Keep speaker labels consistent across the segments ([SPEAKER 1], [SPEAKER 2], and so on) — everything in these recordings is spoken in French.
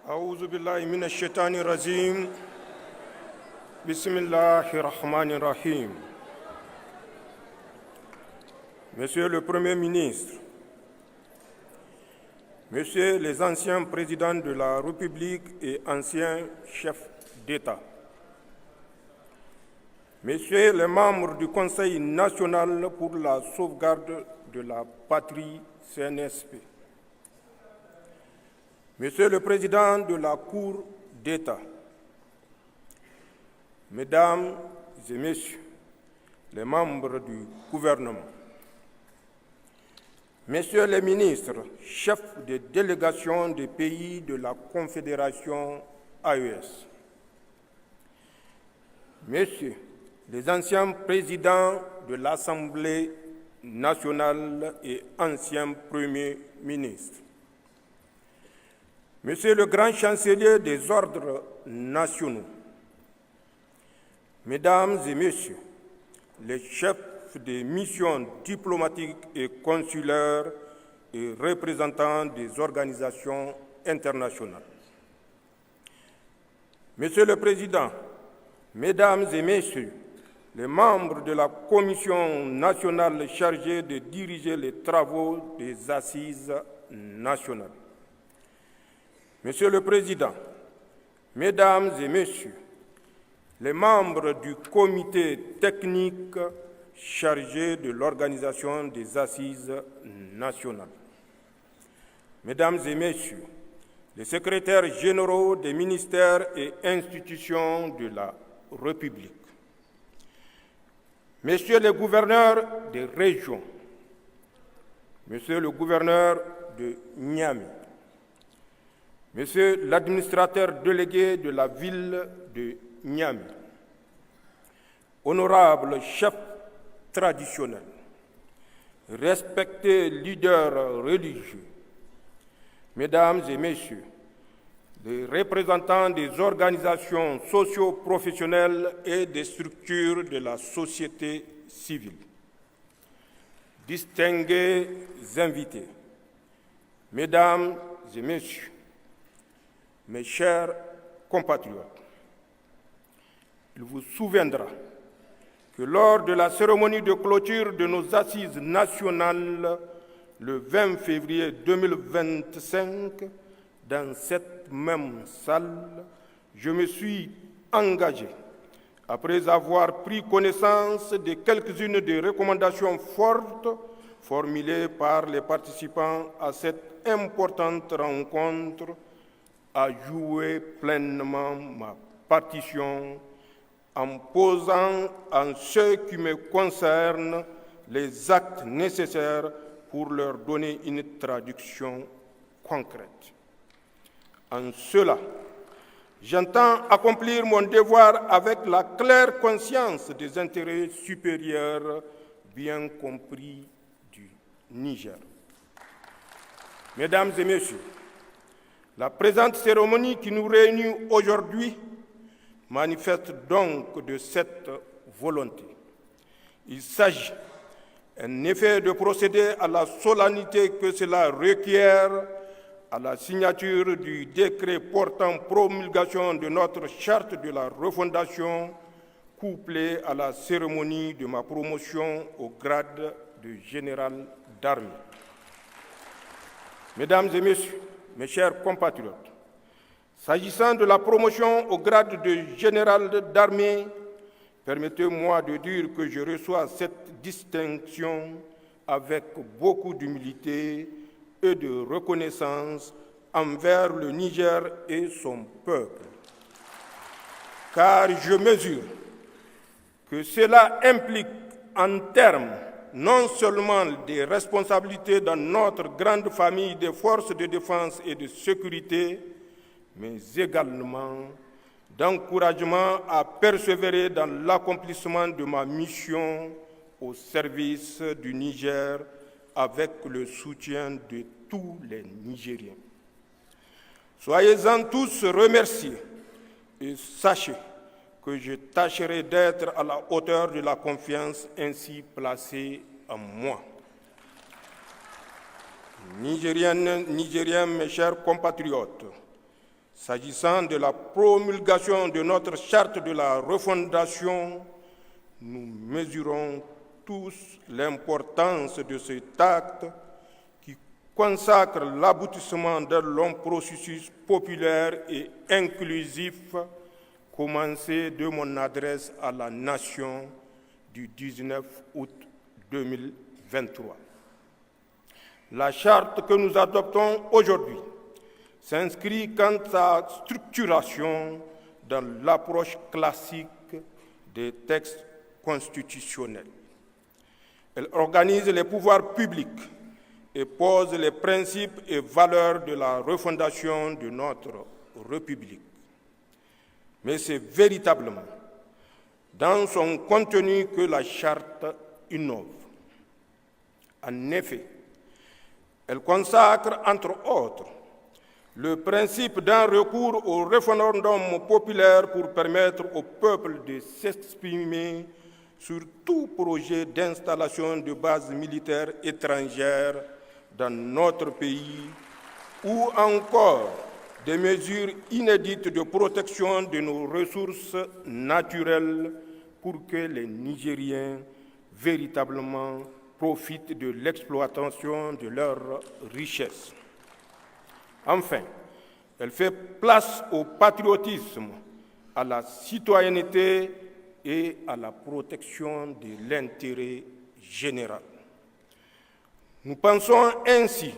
[SPEAKER 1] أعوذ بالله من الشيطان الرجيم بسم الله الرحمن الرحيم. Monsieur le Premier ministre, Messieurs les anciens présidents de la République et anciens chefs d'État, Messieurs les membres du Conseil national pour la sauvegarde de la patrie CNSP, Monsieur le Président de la Cour d'État, Mesdames et Messieurs les membres du gouvernement, Messieurs les ministres, chefs de délégation des pays de la Confédération AES, Messieurs les anciens présidents de l'Assemblée nationale et anciens premiers ministres, Monsieur le grand chancelier des ordres nationaux, Mesdames et Messieurs les chefs des missions diplomatiques et consulaires et représentants des organisations internationales. Monsieur le Président, Mesdames et Messieurs, les membres de la Commission nationale chargée de diriger les travaux des Assises nationales. Monsieur le Président, Mesdames et Messieurs, les membres du comité technique chargé de l'organisation des Assises nationales. Mesdames et Messieurs, les secrétaires généraux des ministères et institutions de la République, Messieurs les gouverneurs des régions, Monsieur le gouverneur de Niamey, Monsieur l'administrateur délégué de la ville de Niamey, honorables chefs traditionnels, respectés leaders religieux, Mesdames et Messieurs, les représentants des organisations socio-professionnelles et des structures de la société civile, distingués invités, Mesdames et Messieurs, mes chers compatriotes, il vous souviendra que lors de la cérémonie de clôture de nos assises nationales le 20 février 2025, dans cette même salle, je me suis engagé, après avoir pris connaissance de quelques-unes des recommandations fortes formulées par les participants à cette importante rencontre, à jouer pleinement ma partition en posant en ce qui me concerne les actes nécessaires pour leur donner une traduction concrète. En cela, j'entends accomplir mon devoir avec la claire conscience des intérêts supérieurs bien compris du Niger. Mesdames et Messieurs, la présente cérémonie qui nous réunit aujourd'hui manifeste donc de cette volonté. Il s'agit en effet de procéder à la solennité que cela requiert à la signature du décret portant promulgation de notre charte de la refondation, couplée à la cérémonie de ma promotion au grade de général d'armée. Mesdames et Messieurs, mes chers compatriotes, s'agissant de la promotion au grade de général d'armée, permettez-moi de dire que je reçois cette distinction avec beaucoup d'humilité et de reconnaissance envers le Niger et son peuple. Car je mesure que cela implique en termes non seulement des responsabilités dans notre grande famille des forces de défense et de sécurité, mais également d'encouragement à persévérer dans l'accomplissement de ma mission au service du Niger avec le soutien de tous les Nigériens. Soyez-en tous remerciés et sachez que je tâcherai d'être à la hauteur de la confiance ainsi placée en moi. Nigériennes, Nigériens, mes chers compatriotes, S'agissant de la promulgation de notre charte de la refondation, nous mesurons tous l'importance de cet acte qui consacre l'aboutissement d'un long processus populaire et inclusif commencé de mon adresse à la nation du 19 août 2023. La charte que nous adoptons aujourd'hui s'inscrit quant à sa structuration dans l'approche classique des textes constitutionnels. Elle organise les pouvoirs publics et pose les principes et valeurs de la refondation de notre République. Mais c'est véritablement dans son contenu que la charte innove. En effet, elle consacre, entre autres, le principe d'un recours au référendum populaire pour permettre au peuple de s'exprimer sur tout projet d'installation de bases militaires étrangères dans notre pays ou encore des mesures inédites de protection de nos ressources naturelles pour que les Nigériens véritablement profitent de l'exploitation de leurs richesses. Enfin, elle fait place au patriotisme, à la citoyenneté et à la protection de l'intérêt général. Nous pensons ainsi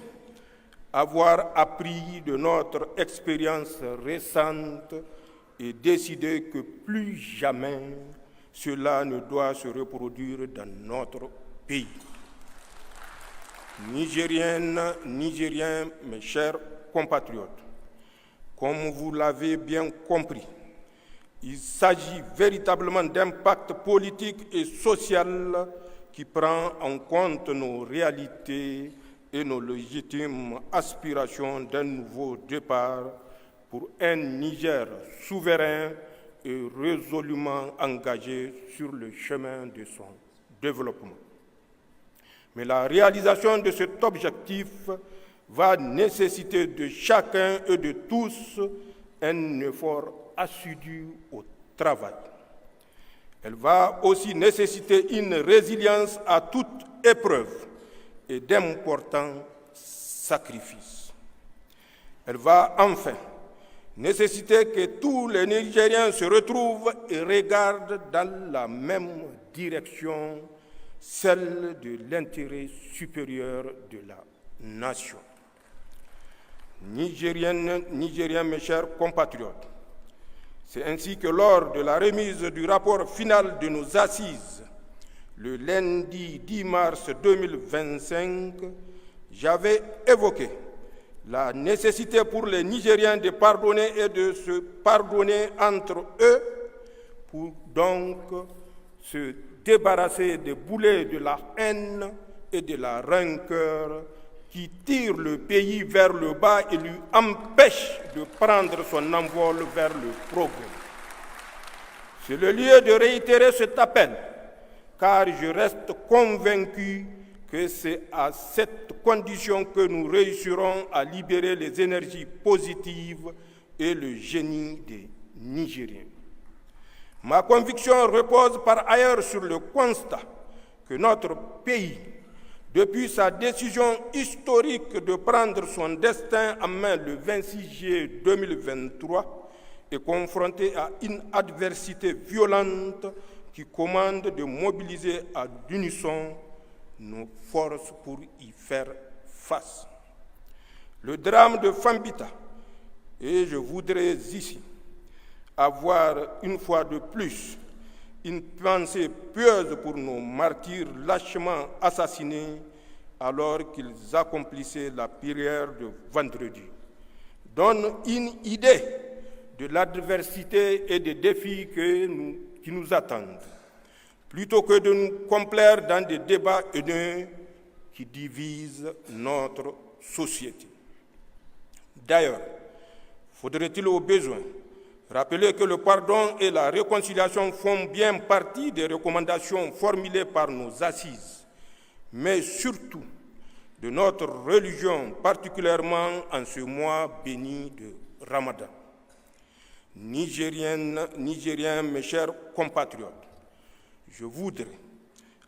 [SPEAKER 1] avoir appris de notre expérience récente et décidé que plus jamais cela ne doit se reproduire dans notre pays. Nigériennes, Nigériens, mes chers compatriotes, comme vous l'avez bien compris, il s'agit véritablement d'un pacte politique et social qui prend en compte nos réalités et nos légitimes aspirations d'un nouveau départ pour un Niger souverain et résolument engagé sur le chemin de son développement. Mais la réalisation de cet objectif va nécessiter de chacun et de tous un effort assidu au travail. Elle va aussi nécessiter une résilience à toute épreuve et d'importants sacrifices. Elle va enfin nécessiter que tous les Nigériens se retrouvent et regardent dans la même direction, celle de l'intérêt supérieur de la nation. Nigériennes, Nigériens, mes chers compatriotes, c'est ainsi que lors de la remise du rapport final de nos assises, le lundi 10 mars 2025, j'avais évoqué la nécessité pour les Nigériens de pardonner et de se pardonner entre eux pour donc se débarrasser des boulets de la haine et de la rancœur qui tirent le pays vers le bas et lui empêchent de prendre son envol vers le progrès. C'est le lieu de réitérer cet appel, car je reste convaincu que c'est à cette condition que nous réussirons à libérer les énergies positives et le génie des Nigériens. Ma conviction repose par ailleurs sur le constat que notre pays, depuis sa décision historique de prendre son destin en main le 26 juillet 2023, est confronté à une adversité violente qui commande de mobiliser à l'unisson nos forces pour y faire face. Le drame de Fambita, et je voudrais ici avoir une fois de plus une pensée pieuse pour nos martyrs lâchement assassinés alors qu'ils accomplissaient la prière de vendredi, donne une idée de l'adversité et des défis qui nous attendent, plutôt que de nous complaire dans des débats haineux qui divisent notre société. D'ailleurs, faudrait-il au besoin rappeler que le pardon et la réconciliation font bien partie des recommandations formulées par nos assises, mais surtout de notre religion, particulièrement en ce mois béni de Ramadan. Nigériens, mes chers compatriotes, je voudrais,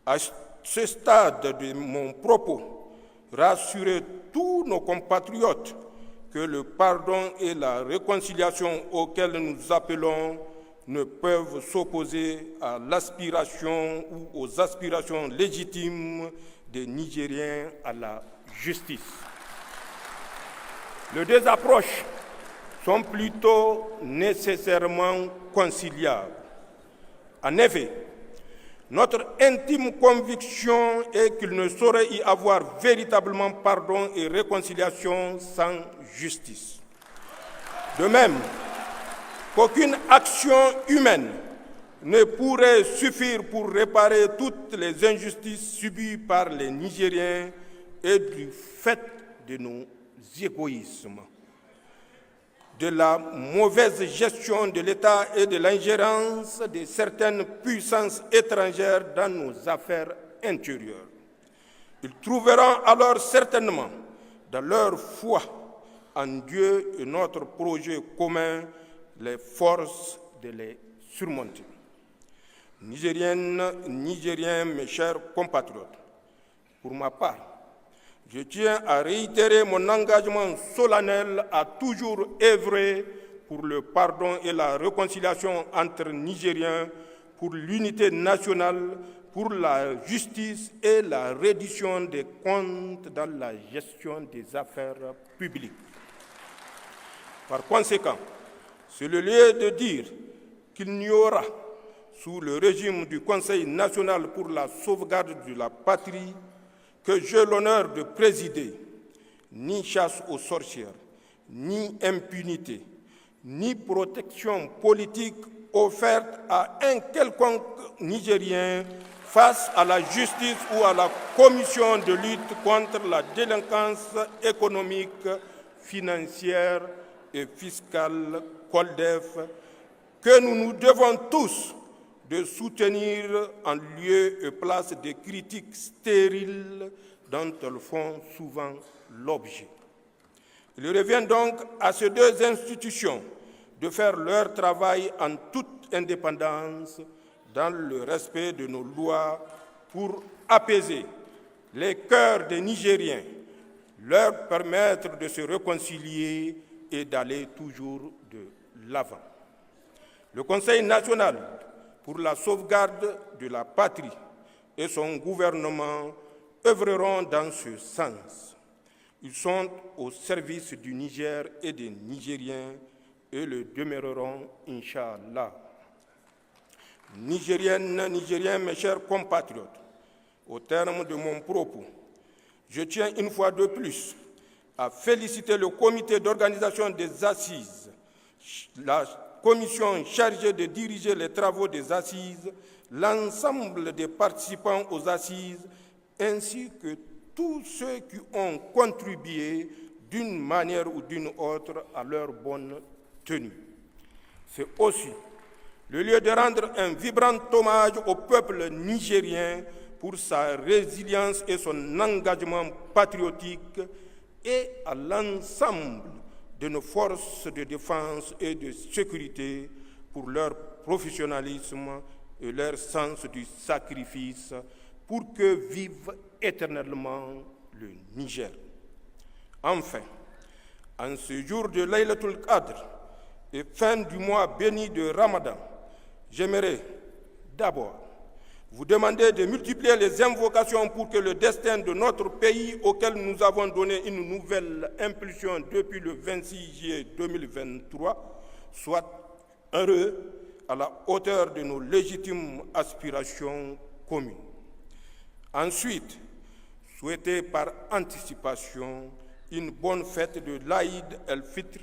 [SPEAKER 1] à ce stade de mon propos, rassurer tous nos compatriotes que le pardon et la réconciliation auxquels nous appelons ne peuvent s'opposer à l'aspiration ou aux aspirations légitimes des Nigériens à la justice. Les deux approches sont plutôt nécessairement conciliables. En effet, notre intime conviction est qu'il ne saurait y avoir véritablement pardon et réconciliation sans justice. De même qu'aucune action humaine ne pourrait suffire pour réparer toutes les injustices subies par les Nigériens et du fait de nos égoïsmes, de la mauvaise gestion de l'État et de l'ingérence de certaines puissances étrangères dans nos affaires intérieures. Ils trouveront alors certainement dans leur foi en Dieu et notre projet commun les forces de les surmonter. Nigériennes, Nigériens, mes chers compatriotes, pour ma part, je tiens à réitérer mon engagement solennel à toujours œuvrer pour le pardon et la réconciliation entre Nigériens, pour l'unité nationale, pour la justice et la reddition des comptes dans la gestion des affaires publiques. Par conséquent, c'est le lieu de dire qu'il n'y aura, sous le régime du Conseil national pour la sauvegarde de la patrie, que j'ai l'honneur de présider, ni chasse aux sorcières, ni impunité, ni protection politique offerte à un quelconque Nigérien face à la justice ou à la commission de lutte contre la délinquance économique, financière et fiscale, COLDEF, que nous nous devons tous de soutenir en lieu et place des critiques stériles dont elles font souvent l'objet. Il revient donc à ces deux institutions de faire leur travail en toute indépendance, dans le respect de nos lois, pour apaiser les cœurs des Nigériens, leur permettre de se réconcilier et d'aller toujours de l'avant. Le Conseil national pour la sauvegarde de la patrie et son gouvernement œuvreront dans ce sens. Ils sont au service du Niger et des Nigériens et le demeureront, Inch'Allah. Nigériennes, Nigériens, mes chers compatriotes, au terme de mon propos, je tiens une fois de plus à féliciter le comité d'organisation des assises, la commission chargée de diriger les travaux des assises, l'ensemble des participants aux assises, ainsi que tous ceux qui ont contribué d'une manière ou d'une autre à leur bonne tenue. C'est aussi le lieu de rendre un vibrant hommage au peuple nigérien pour sa résilience et son engagement patriotique et à l'ensemble de nos forces de défense et de sécurité pour leur professionnalisme et leur sens du sacrifice pour que vive éternellement le Niger. Enfin, en ce jour de Laylatul Qadr et fin du mois béni de Ramadan, j'aimerais d'abord vous demander de multiplier les invocations pour que le destin de notre pays, auquel nous avons donné une nouvelle impulsion depuis le 26 juillet 2023, soit heureux à la hauteur de nos légitimes aspirations communes. Ensuite, souhaitez par anticipation une bonne fête de l'Aïd el-Fitr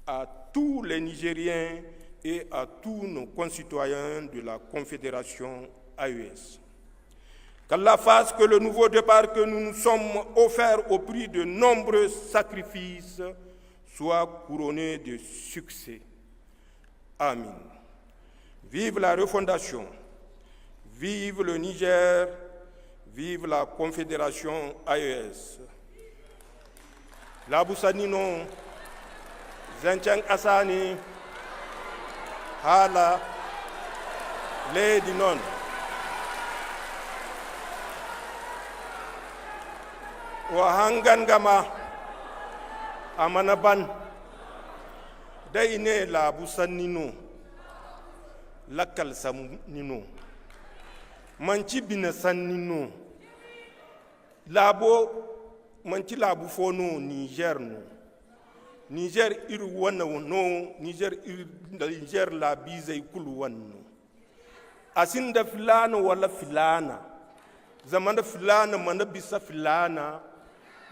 [SPEAKER 1] à tous les Nigériens et à tous nos concitoyens de la Confédération AES. Qu'Allah fasse que le nouveau départ que nous nous sommes offerts au prix de nombreux sacrifices soit couronné de succès. Amin. Vive la refondation, vive le Niger, vive la Confédération AES. Labousanino, Zentiang Assani, hala leydi noon o hangangama amana ban dayne laabu sannino lakkal sannino manci bina sannino laabo manci laabu fo no niger no niger ir wana no niger laabizay kulu wanno asinda filana wala filana zamana filana mana bisa filana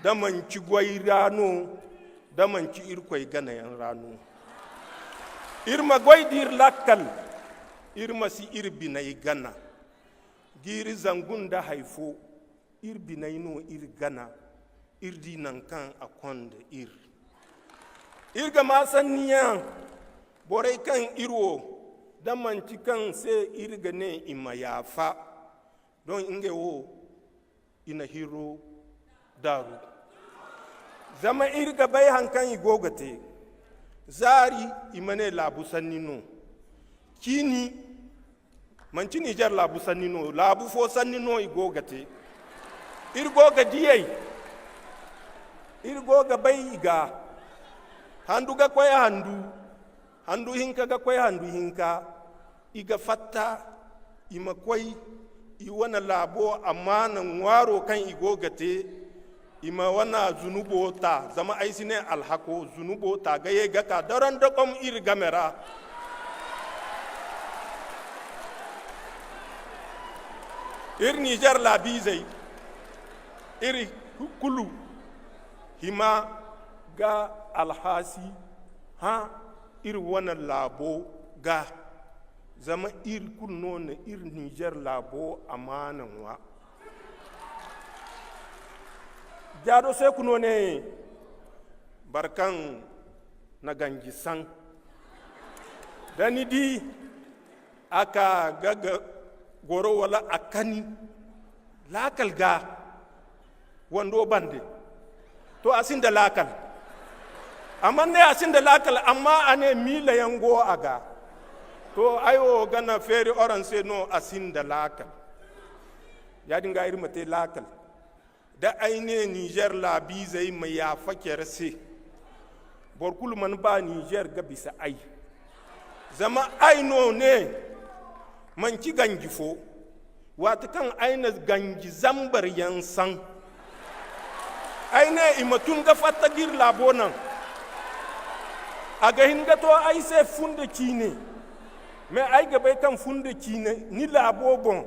[SPEAKER 1] da manci gwairano da manci irkoy ganayan rano irma gwaidir lakkal irma si irbinai gana giri zangunda haifo irbinai no ir gana irdi nan kan akonda irga masanniya borai kan irwo da manci kan sai irga ne ima yafa don inge wo ina hiro daru zama irga bai hankan igogate zari imane labu sannino kini manci nijar labu sannino labu fo sannino igogate irgoga diyai irgoga bai iga handu ga kwaya handu hinka ga kwaya handu hinka iga fatta ima kwai iwana labo amana ngwaro kan igogate ima wana zunubo ta zama aisine alhako zunubo ta ga ye ga ka daran da kom ir gamera ir niger labizai iri kulu hima ga alhasi ha ir wana labo ga zama ir kulno na ir niger labo amanan wa jado sai kuno ne barkan na ganji san dani di aka gaga goro wala akani lakal ga wando bande to asin da lakal amma ne asin da lakal amma ane mila yango aga to ayo gana feri orange no asin da lakal ya dinga iri mate lakal da aine niger labi zai mai ya fakere se borkul man ba niger ga bisa ai zama aino ne man ki gangi fo wata kan aina gangi zambar yansan aine imatun ga fatta gir labo nan aga hinga to ai se funde kine me ai ga bai kan funde kine ni labo bon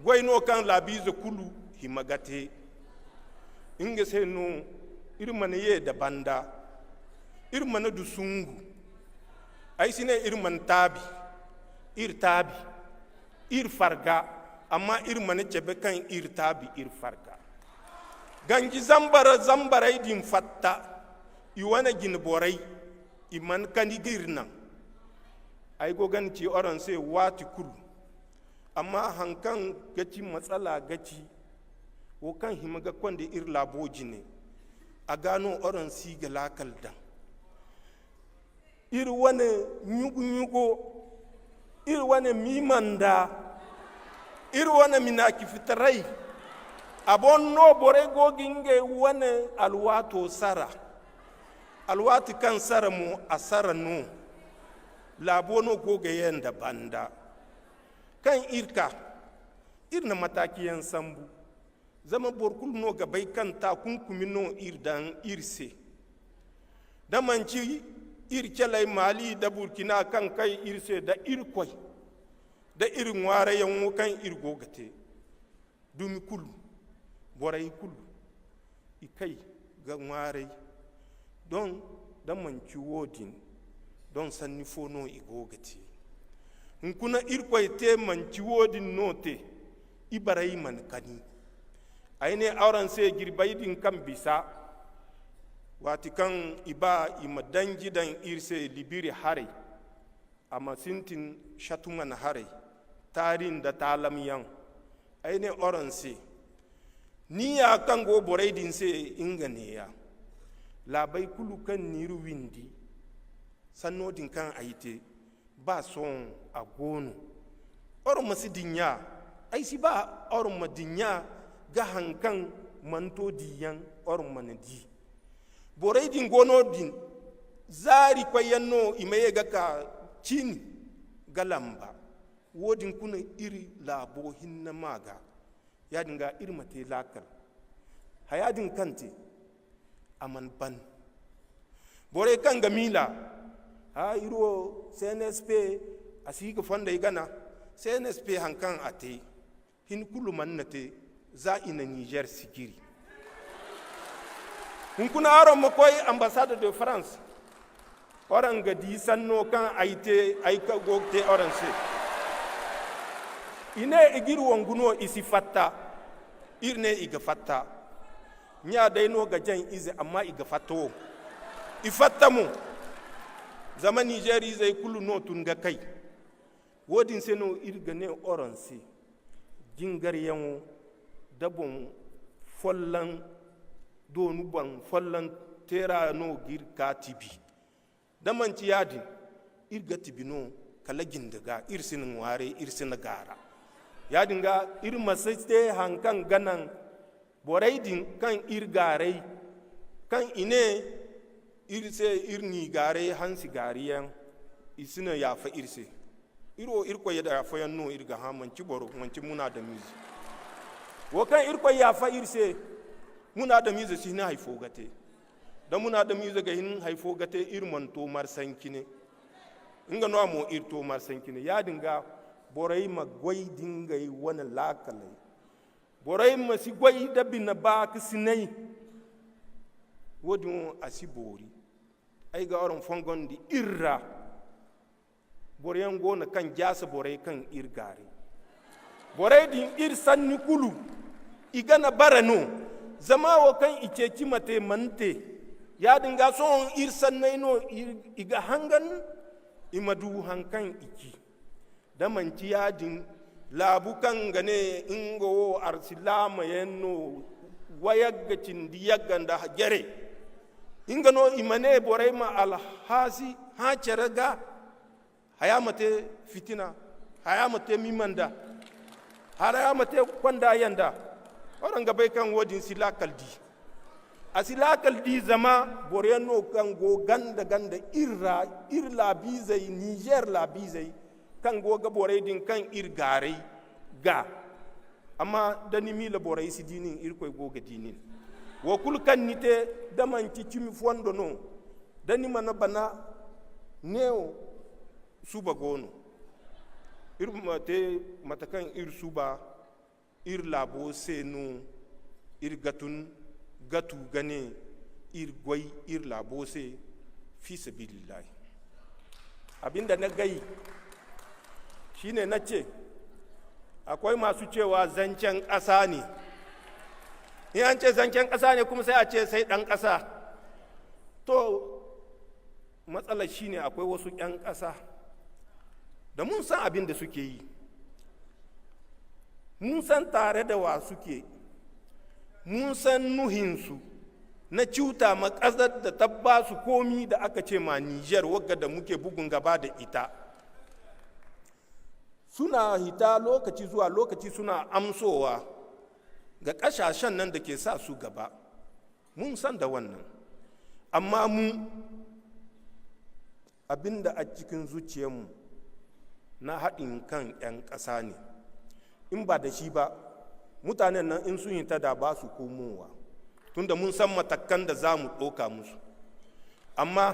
[SPEAKER 1] goyno kan labize kulu himagate inga se no irmane ye da banda irmane du sungu ai sine irman tabi ir farga amma irmane cebe kan ir tabi ir farga ganji zambara din fatta iwana gin borai iman kandi girnan ai go ganci oran sai wati kulu amma hankan gaci matsala gaci wo kan himaga kwande ir laboji ne a gano oran si ga lakal dan ir wane nyugo ir wane mimanda ir wane minaki fitarai abon no bore go ginge wane alwato sara alwati kan sara mu asara no labono go ga yanda banda kan irna mataki yan sambu zama borkul no ga bai kan ta kunkumi no irdan irse da manci irkelai mali da burkina kan kai irse da irkoi da irin ware yan kan irgogate dumi kulu borai kulu ikai ga ware don da manci wodin don sanni fono igogate nkuna irkoi te manci wodin note ibarai man kani aine auran sai girbaidin kan bisa wati kan iba ima dangi dan irse libiri hare ama sintin shatuman hare tarin da talamiyan aine auran sai ni ya kan go boraidin sai ingane ya labai kulu kan niru windi sannodin kan aite ba son a gono or masu dinya ai si ba or madinya ga hankan manto diyan or manadi borai din gono din zari kwayanno imaye ga ka cini galamba wodin kuna iri labo hinna maga ya dinga iri mate lakal hayadin kante aman ban borai kan gamila ha iro CNSP asika fonda igana CNSP hankan ate hin kulu mannate za ina Niger sikiri hun kuna aron makoy ambassade de France oran ga di sanno kan aite aika gokte oran se ine igiru wanguno isi fatta irne iga fatta nya dai no ga jan izi amma iga fatto ifatta mu zaman Niger zai kulu no tun ga kai wodin seno irga ne oran se jingar yanwo dabon follan donu ban follan tera no gir katibi damanci yadin irga tibino kala gindaga irsin ware irsin gara yadin ga ir masaste hankan ganan boraidin kan irgarai kan ine irse irni gare hansi gariyan isina yafa irse iro irko yada yafa yanno irga ha manci boro manci muna da mizi wo kan irko yafa irse muna da mizi shi na haifo gate da muna da mizi ga hin haifo gate irman to marsankine inga no mo irto marsankine ya dinga borai magwai dinga yi wani lakalai borai masi gwai da bin ba kisinai wodin asibori ai ga oron fongon di irra borayan gona kan jasa borai kan irgare borai din ir sanni kulu igana barano zama wa kan iceci mate mante ya dinga son ir sannai no iga hangan imadu hankan iki da manci yadin labu kan gane ingo arsilama yanno wayagga cindiyaganda gere ingano imane borai ma alhasi ha ceraga hayamate fitina hayamate mimanda hayamate kwanda yanda oranga bai kan wodin silakaldi asilakaldi zama borai no kan go ganda irla bizai Niger la bizai kan go ga borai din kan irgarai ga amma dani mi la borai si dinin irkoy go ga dinin wo kul kan nite damanci cimi fondo no dani mana bana neo suba gono irmate matakan ir suba ir labo senu ir gatu gane ir goy ir labo se fi sabilillah abinda na gai shine nace akwai masu cewa zancen ƙasa ne in an ce zancen ƙasa ne kuma sai a ce sai ɗan ƙasa to matsalar shine akwai wasu ƴan ƙasa da mun san abin da suke yi mun san tare da wa suke mun san nuhinsu na cuta ma ƙasar da ta ba su komi da aka ce ma Niger wagga da muke bugun gaba da ita suna hita lokaci zuwa lokaci suna amsowa ga ƙasashen nan da ke sa su gaba mun san da wannan amma mu abinda a cikin zuciyarmu na haɗin kan 'yan ƙasa ne in ba da shi ba mutanen nan in sun hita da ba su komowa tunda mun san matakan da za mu ɗoka musu amma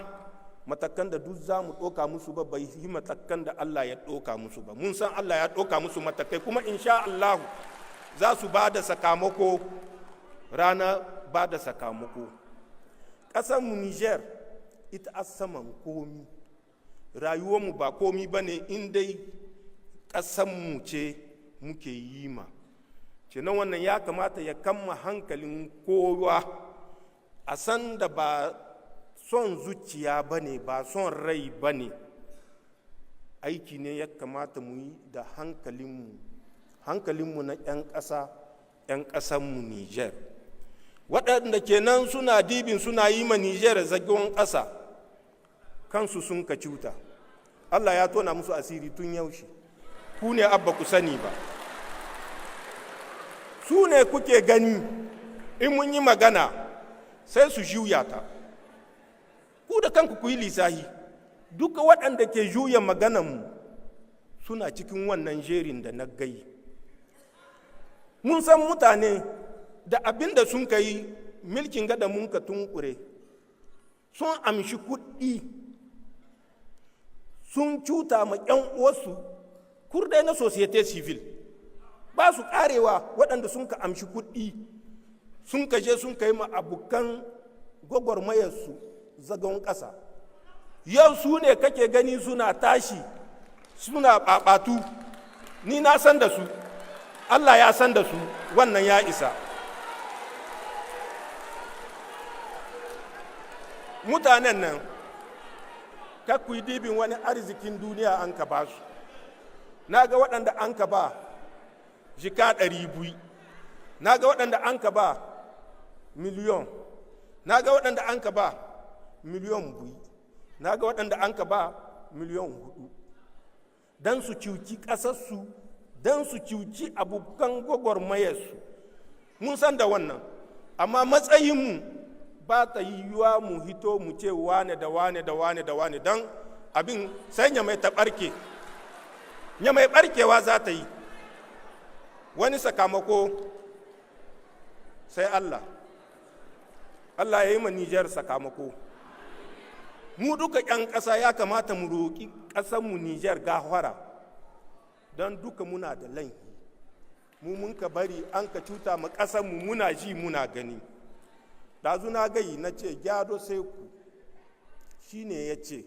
[SPEAKER 1] matakan da duk za mu ɗoka musu ba bai yi matakan da Allah ya ɗoka musu ba mun san Allah ya ɗoka musu matakai kuma insha Allah za su ba da sakamako rana ba da sakamako ƙasarmu Niger ita a saman komi rayuwarmu ba komi ba ne in dai ƙasarmu ce muke yi ma kenan wannan ya kamata ya kama hankalin kowa a san da ba son zuciya ba ne ba son rai ba ne aiki ne ya kamata mu yi da hankalinmu na 'yan ƙasa 'yan ƙasanmu Niger waɗanda kenan suna dibin suna yi ma Niger zagon ƙasa kansu sun ka cuta Allah ya tona musu asiri tun yaushe, ku ne abba ku sani ba. Su ne kuke gani in mun yi magana sai su juya ta. Ku da kanku ku yi lisahi, duka waɗanda ke juya maganarmu suna cikin wannan jerin da na gai. Mun san mutane da abin da sun kai milkin gada mun ka tunkure, sun amshi kuɗi, sun cuta ma ƴan uwarsu kurdai na societe civil, ba su ƙarewa waɗanda sun ka amshi kuɗi, sun ka je sun kai ma abokan gwagwarmayarsu zagon ƙasa. Yau su ne kake gani suna tashi, suna ɓaɓatu, ni na san da su, Allah ya san da su, wannan ya isa. Mutanen nan, ka ku yi dibin wani arzikin duniya an ka ba su. Na ga waɗanda an ka ba jika 200, na ga waɗanda an ka ba miliyon, na ga waɗanda an ka ba miliyon 2, na ga waɗanda an ka ba miliyon 4, don su cuci ƙasarsu, don su cuci abokan gwagwarmayarsu. Mun san da wannan, amma matsayinmu ba ta yiwuwa mu hito mu ce wane da wane da wane da wane, don abin sai ya mai ta ɓarke, ya mai ɓarkewa za ta yi wani sakamako sai Allah ya yi ma Nijar sakamako. Mu duka 'yan ƙasa ya kamata mu roƙi ƙasanmu Nijar gafara, don duka muna da laifi. Mu mun ka bari an ka cuta ma ƙasanmu, muna ji muna gani. Ɗazu na gai na ce gyado sai ku, shi ne ya ce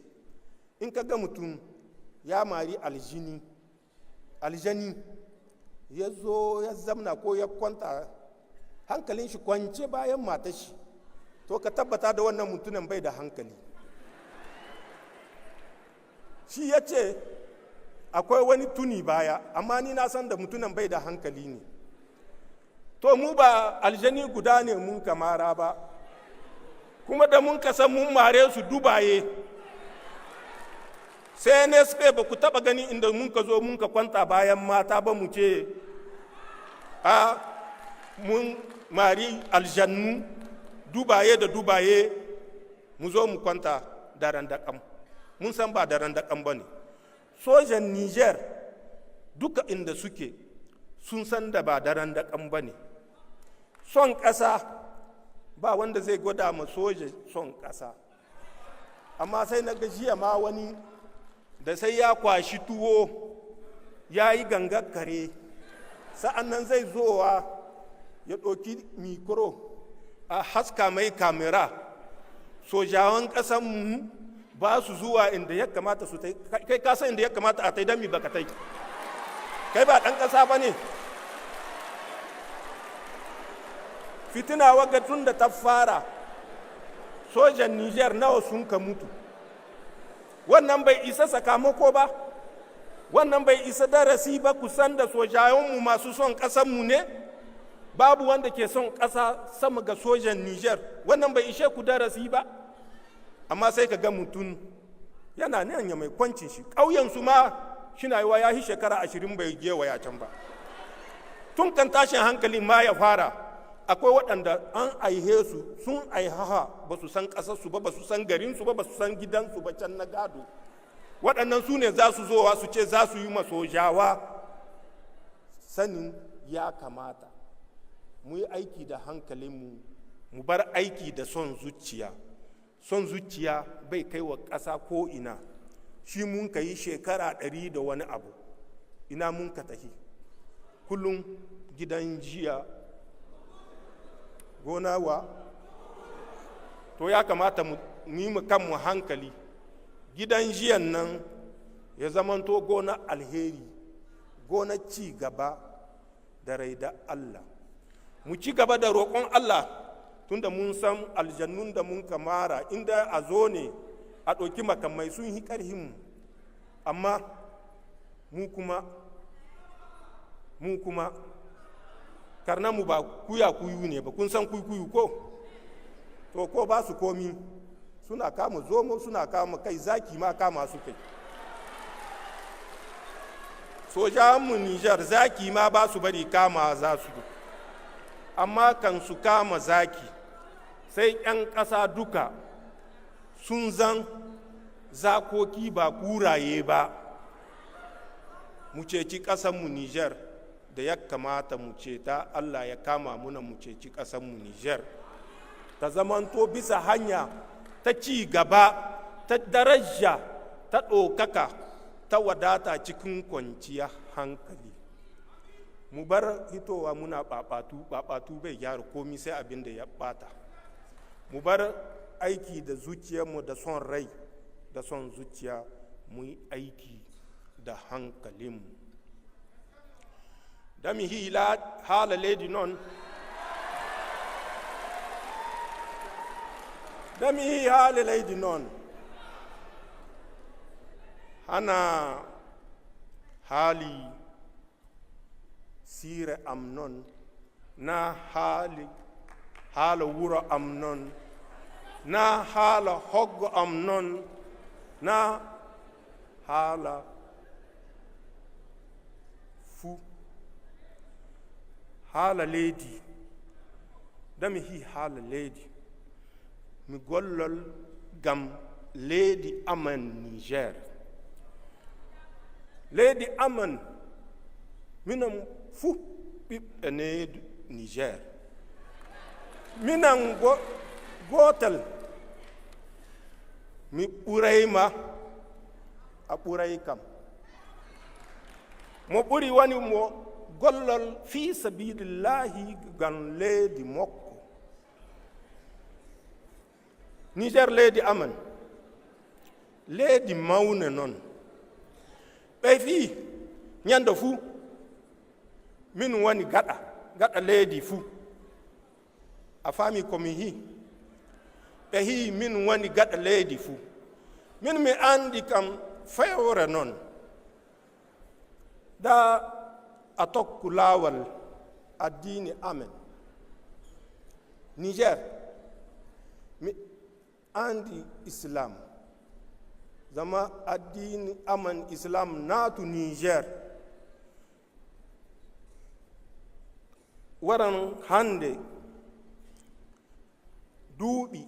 [SPEAKER 1] in ka ga mutum ya mari aljani ya zo ya zamna ko ya kwanta hankalin shi kwance bayan matashi, to ka tabbata da wannan mutumin bai da hankali. Shi ya ce akwai wani tuni baya, amma ni na san da mutumin bai da hankali ne. To mu ba aljani guda ne mun kamara ba, kuma da mun kasa mun mare su dubaye. Sai NSP ba ku taba gani inda mun ka zo mun ka kwanta bayan mata ba mu ce mun mari aljannu dubaye da dubaye mu zo mu kwanta daren daƙam. Mun san ba daren daƙam ba ne. Sojan Niger duka inda suke sun san da ba daren daƙam ba ne. Son ƙasa ba wanda zai gwada ma soja son ƙasa. Amma sai na gajiya ma wani da sai ya kwashi tuwo ya yi gangar kare, sa'an nan zai zowa ya ɗauki mikro a haska mai kamera. Sojawan ƙasanmu ba su zuwa inda ya kamata su tai, kai kasa inda ya kamata a tai don mi baka tai, kai ba ɗan ƙasa ba ne. Fitina waga tun da ta fara, sojan Niger nawa sun ka mutu. Wannan bai isa sakamako ba, wannan bai isa darasi ba. Kusan da sojayenmu masu son ƙasanmu ne, babu wanda ke son ƙasa sama ga sojan Niger. Wannan bai ishe ku darasi ba. Amma sai ka ga mutum yana nan ya mai kwancin shi, ƙauyensu ma shina yiwa ya yi shekara 20 bai gewaya can ba. Tun kan tashin hankali ma ya fara, akwai waɗanda an aihe su sun aihaha ba su san ƙasarsu ba, ba su san garinsu ba, ba su san gidansu ba can na gado. Waɗannan su ne za su zowa su ce za su yi masojawa. Sanin ya kamata mu yi aiki da hankalinmu, mu bar aiki da son zuciya. Son zuciya bai kai wa ƙasa ko ina. Shi mun ka yi shekara 100 da wani abu, ina mun ka tafi kullum gidan jiya gona wa. To ya kamata mu yi mu kanmu hankali, gidan jiyan nan ya zamanto gona alheri, gona ci gaba da raida Allah. Mu ci gaba da roƙon Allah, tunda mun san aljannun da mun kamara inda a zo ne a ɗauki makamai sun yi ƙarhinmu. Amma mu kuma karnanmu ba kuya-kuyu ne ba, kun san kuyu ko? To ko ba su komi, suna kama zomo, suna kama kai, zaki ma kama su kai. sojawanmu Nijar zaki ma ba su bari kama za su, amma kan su kama zaki sai 'yan ƙasa duka sun zan zakoki ba kuraye ba. Mu ceci ƙasanmu Nijar da ya kamata mu ceta, Allah ya kama muna mu ceci ƙasanmu Nijar ta zamanto bisa hanya ta ci gaba, ta daraja, ta ɗaukaka, ta wadata cikin kwanciya hankali. Mu bar hitowa muna ɓaɓatu bai gyara komi sai abin da ya ɓata. Mu bar aiki da zuciyarmu da son rai da son zuciya, mu yi aiki da hankalinmu. Da mi hila hala lady non, da mi hi hala lady non, hana hali sire am non, na hala wuro am non, na hala hoggo am non, na hala fu hala leydi. Dami hi hala leydi mi gollol gam leydi aman Niger. Leydi aman minan fu ɓiɓɓe neydu Niger. Minan gotel mi ɓurayma, a ɓuray kam. Mo ɓuri woni mo gollol fi sabilillahi gam leydi makko. Niger leydi aman, leydi mawne non. Ɓe fi ñande fuu min woni gaɗa leydi fuu. A faami komi hi? Ɓe hi min woni gaɗa leydi fuu. Min mi andi kam fewre non. Da a tokku laawal addini amen. Niger mi andi islam, zama addini aman islam naatu Niger waran hande duuɓi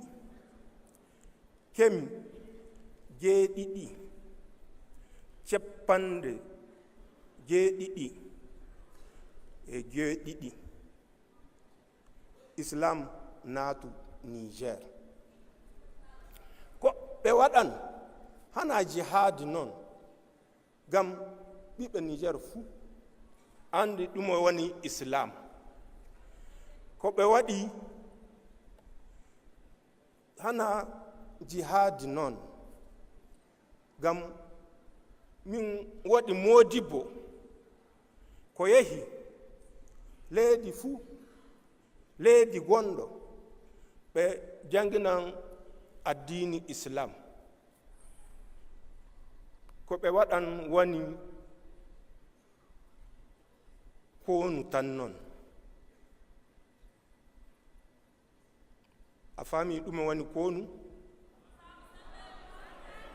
[SPEAKER 1] kemi jeeɗiɗi ceppande jeeɗiɗi e jeeɗiɗi islam naatu Niger. Ko ɓe waɗan hana jihadi non gam ɓiɓɓe Niger fuu andi ɗumo woni islam. Ko ɓe waɗi hana jihadi non gam min waɗi modibo ko yehi leydi fuu, leydi gonɗo ɓe janginan addini islam. Ko ɓe waɗan woni konu tan non. A faami ɗume woni konu?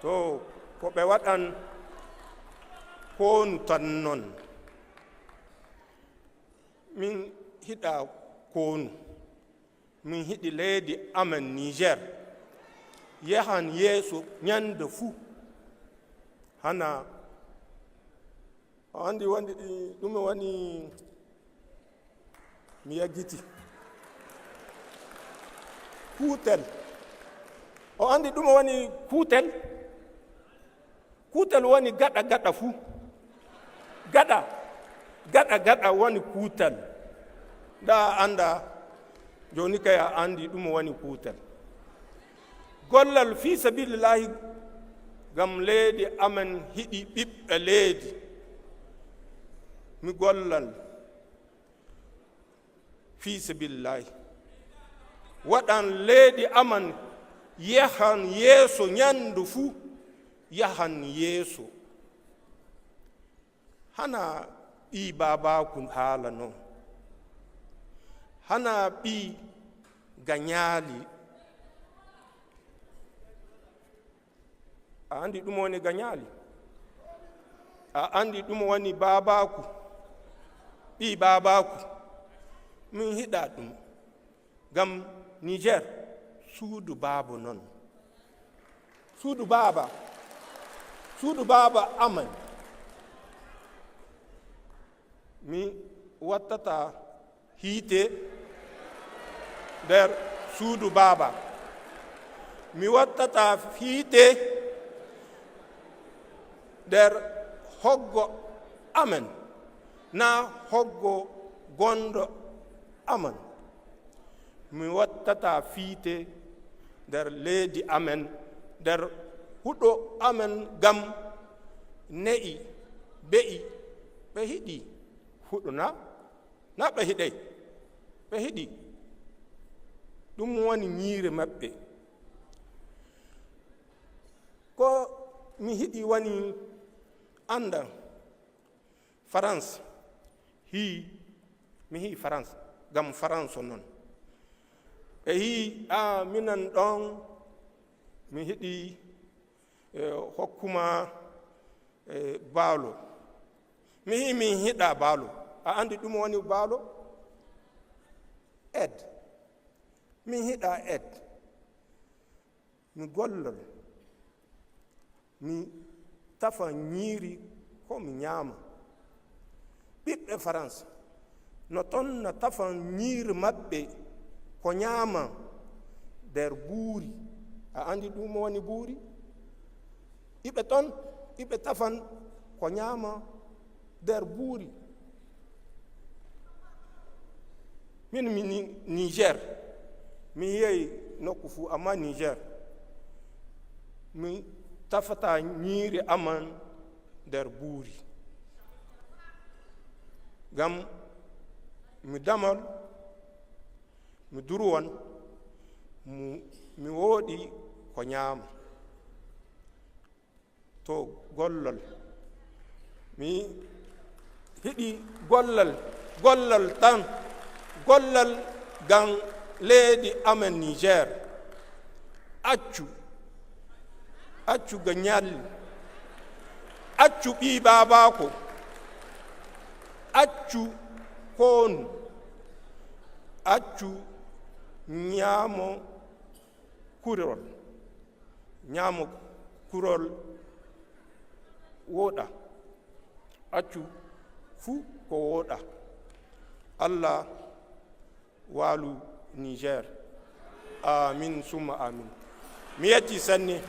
[SPEAKER 1] To ko ɓe waɗan konu tan non. Min hiɗa konu, min hiɗi leydi amen Niger yahan yeeso ñande fuu. Hana andi wonde ɗume woni mi yaggiti kuutel. O andi ɗume woni kuutel? Kuutel woni gaɗa fuu. Gaɗa woni kuutel. Da anda joni kay a andi ɗume woni kuutel. Gollal fi sabilillahi gam leydi amen hiɗi ɓiɓɓe leydi. Mi gollal fi sabilillahi waɗan leydi aman yahan yeeso ñandu fuu, yahan yeeso. Hana ɓi babakun haala non, hana ɓi gañaali. A andi ɗum woni gañaali? a andi ɗum woni babaku ɓi babaku min hiɗa ɗum gam Niger suudu baaba non suudu baaba amen mi wattata hiite nder suudu baaba mi wattata hiite nder hoggo amen na hoggo gondo amen mi wattata fiite nder leydi amen nder huɗo amen gam ne'i be'i ɓe hiɗi huɗo na ɓe hiɗey ɓe hiɗi ɗum woni ñiire maɓɓe ko mi hiɗi woni anda France mi hi France gam France noon ɓe hi minan ɗon mi hiɗi hokkuma baalo mi hi min hiɗa baalo a andi ɗum woni baalo aide min hiɗa aide mi gollol mi tafa ñiiri ko mi ñaama ɓiɓɓe France no ton no tafa ñiiri maɓɓe ko ñaama nder buuri a andi ɗum woni buuri iɓe ton iɓe tafan ko ñaama nder buuri min mi Niger mi yehi nokku fuu amma Niger mi tafata ñiiri aman nder buuri gam mi damal mi durwon mi wooɗi ko ñaama to gollol mi hiɗi gollal tan gollal gam leydi amen Niger accu ga ñalli accu ɓi babako accu koonu accu ñaamo kurol wooɗa accu fuu ko wooɗa Allah waalu Niger amin summa amin mi yetti sanni